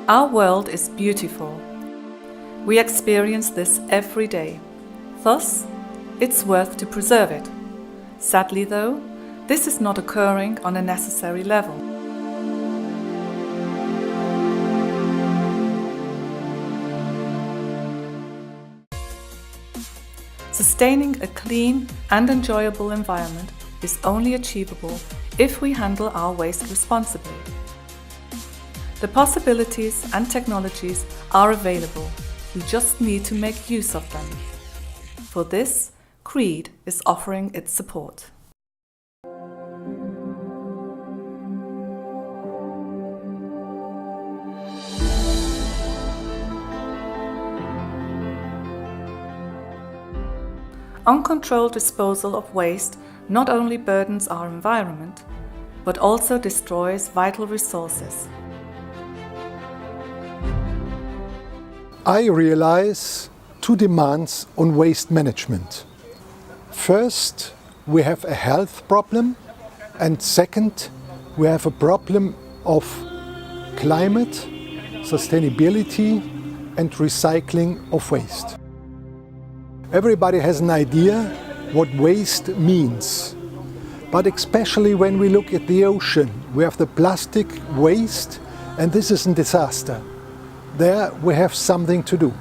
Our world is beautiful. We experience this every day. Thus, it's worth to preserve it. Sadly though, this is not occurring on a necessary level. Sustaining a clean and enjoyable environment is only achievable if we handle our waste responsibly. The possibilities and technologies are available. We just need to make use of them. For this, Creed is offering its support. Uncontrolled disposal of waste not only burdens our environment, but also destroys vital resources. I realize two demands on waste management. First, we have a health problem, and second, we have a problem of climate, sustainability and recycling of waste. Everybody has an idea what waste means, but especially when we look at the ocean, we have the plastic waste, and this is a disaster. There we have something to do.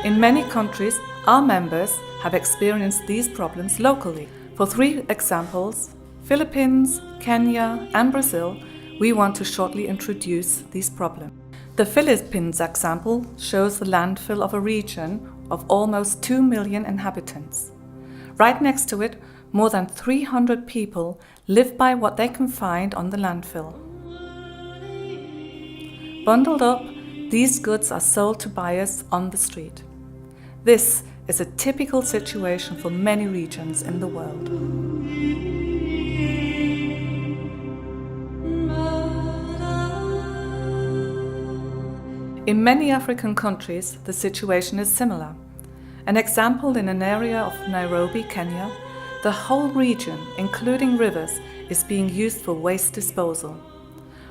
In many countries, our members have experienced these problems locally. For 3 examples, Philippines, Kenya and Brazil, we want to shortly introduce these problems. The Philippines example shows the landfill of a region of almost 2 million inhabitants. Right next to it, more than 300 people live by what they can find on the landfill. Bundled up, these goods are sold to buyers on the street. This is a typical situation for many regions in the world. In many African countries, the situation is similar. An example in an area of Nairobi, Kenya, the whole region, including rivers, is being used for waste disposal.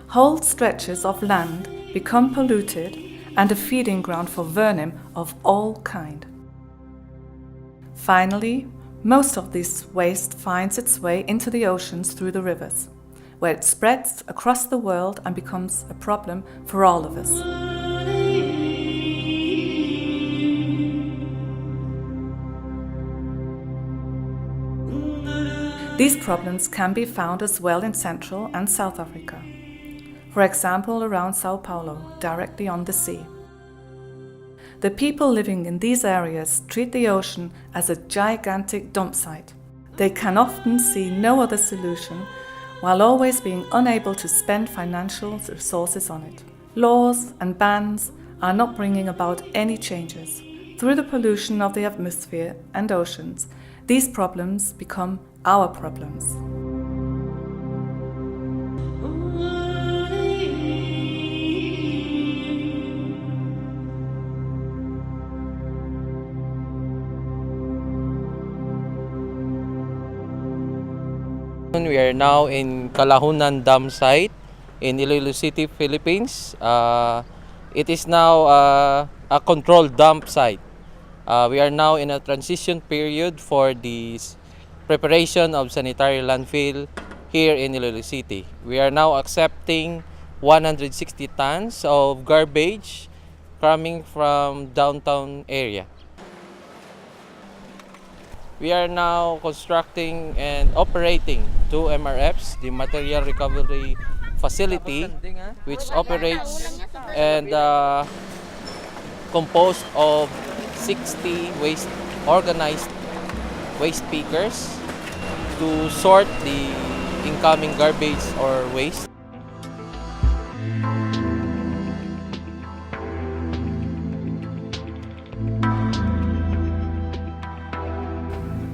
Whole stretches of land become polluted and a feeding ground for vermin of all kind. Finally, most of this waste finds its way into the oceans through the rivers, where it spreads across the world and becomes a problem for all of us. These problems can be found as well in Central and South Africa. For example, around Sao Paulo, directly on the sea. The people living in these areas treat the ocean as a gigantic dump site. They can often see no other solution, while always being unable to spend financial resources on it. Laws and bans are not bringing about any changes. Through the pollution of the atmosphere and oceans, these problems become our problems. We are now in Kalahunan Dam site in Iloilo City, Philippines. It is now a controlled dump site. We are now in a transition period for the preparation of sanitary landfill here in Iloilo City. We are now accepting 160 tons of garbage coming from downtown area. We are now constructing and operating 2 MRFs, the material recovery facility, which operates and composed of 60 organized waste pickers to sort the incoming garbage or waste.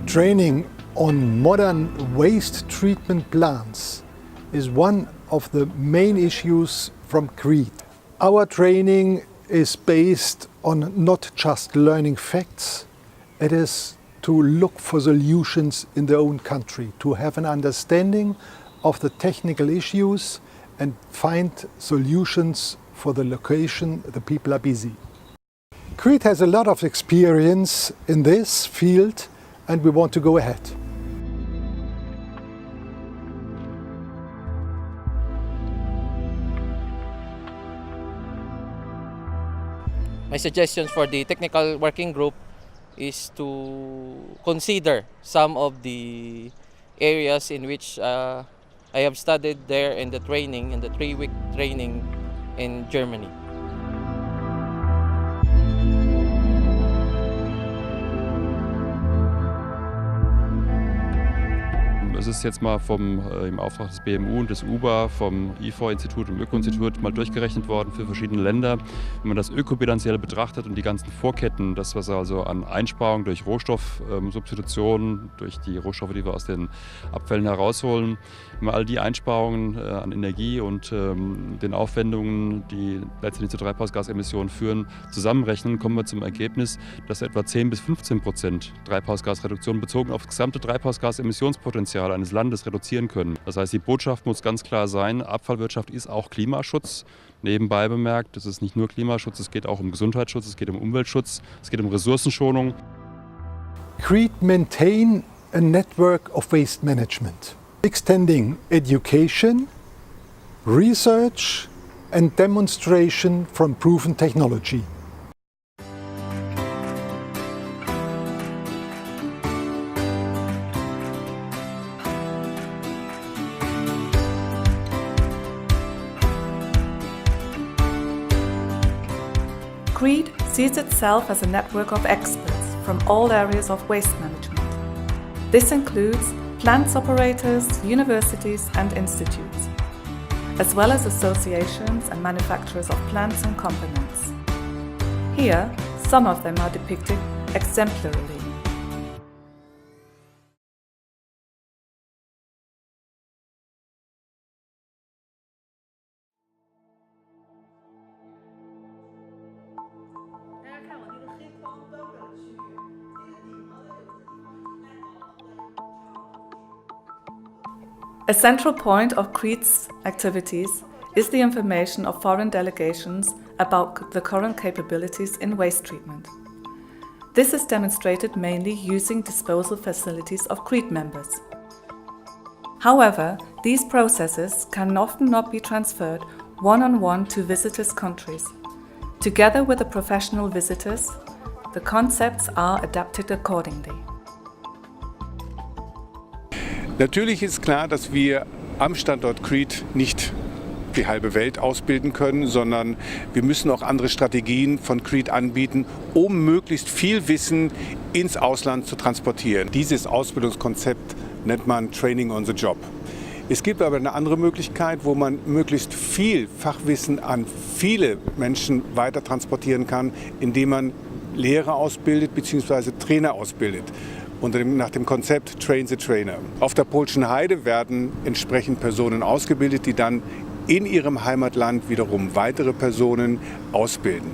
Training on modern waste treatment plants is one of the main issues from Creed. Our training is based on not just learning facts, it is to look for solutions in their own country, to have an understanding of the technical issues and find solutions for the location the people are busy. Creed has a lot of experience in this field and we want to go ahead. My suggestions for the technical working group is to consider some of the areas in which I have studied there in the training, in the 3-week training in Germany. Es ist jetzt mal im Auftrag des BMU und des UBA, vom IFO-Institut und Öko-Institut mal durchgerechnet worden für verschiedene Länder. Wenn man das ökobilanziell betrachtet und die ganzen Vorketten, das was also an Einsparungen durch Rohstoffsubstitution, durch die Rohstoffe, die wir aus den Abfällen herausholen, wenn man all die Einsparungen an Energie und den Aufwendungen, die letztendlich zu Treibhausgasemissionen führen, zusammenrechnen, kommen wir zum Ergebnis, dass etwa 10-15% Treibhausgasreduktion bezogen auf das gesamte Treibhausgasemissionspotenzial eines Landes reduzieren können. Das heißt, die Botschaft muss ganz klar sein, Abfallwirtschaft ist auch Klimaschutz. Nebenbei bemerkt, es ist nicht nur Klimaschutz, es geht auch um Gesundheitsschutz, es geht um Umweltschutz, es geht um Ressourcenschonung. Creed maintain a network of waste management, extending education, research and demonstration from proven technology. Creed sees itself as a network of experts from all areas of waste management. This includes plants operators, universities and institutes, as well as associations and manufacturers of plants and components. Here, some of them are depicted exemplarily. A central point of Creed's activities is the information of foreign delegations about the current capabilities in waste treatment. This is demonstrated mainly using disposal facilities of Creed members. However, these processes can often not be transferred one-on-one to visitors' countries. Together with the professional visitors, the concepts are adapted accordingly. Natürlich ist klar, dass wir am Standort Creed nicht die halbe Welt ausbilden können, sondern wir müssen auch andere Strategien von Creed anbieten, um möglichst viel Wissen ins Ausland zu transportieren. Dieses Ausbildungskonzept nennt man Training on the Job. Es gibt aber eine andere Möglichkeit, wo man möglichst viel Fachwissen an viele Menschen weiter transportieren kann, indem man Lehrer ausbildet bzw. Trainer ausbildet. Nach dem Konzept Train the Trainer. Auf der Polschen Heide werden entsprechend Personen ausgebildet, die dann in ihrem Heimatland wiederum weitere Personen ausbilden.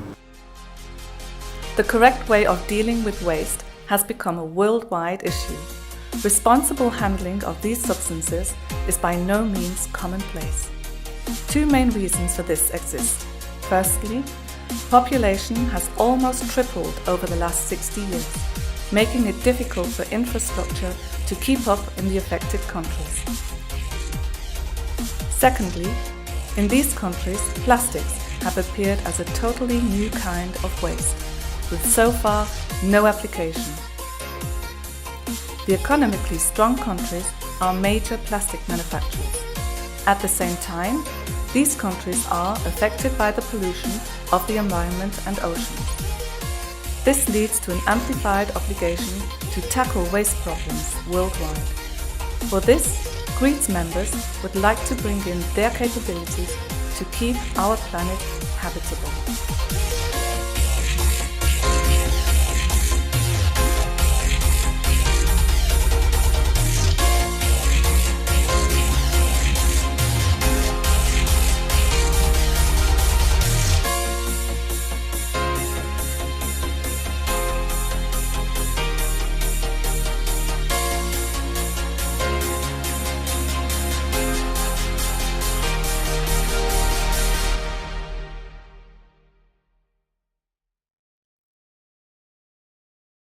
The correct way of dealing with waste has become a worldwide issue. Responsible handling of these substances is by no means commonplace. Two main reasons for this exist. Firstly, population has almost tripled over the last 60 years. Making it difficult for infrastructure to keep up in the affected countries. Secondly, in these countries, plastics have appeared as a totally new kind of waste, with so far no application. The economically strong countries are major plastic manufacturers. At the same time, these countries are affected by the pollution of the environment and oceans. This leads to an amplified obligation to tackle waste problems worldwide. For this, Creed's members would like to bring in their capabilities to keep our planet habitable.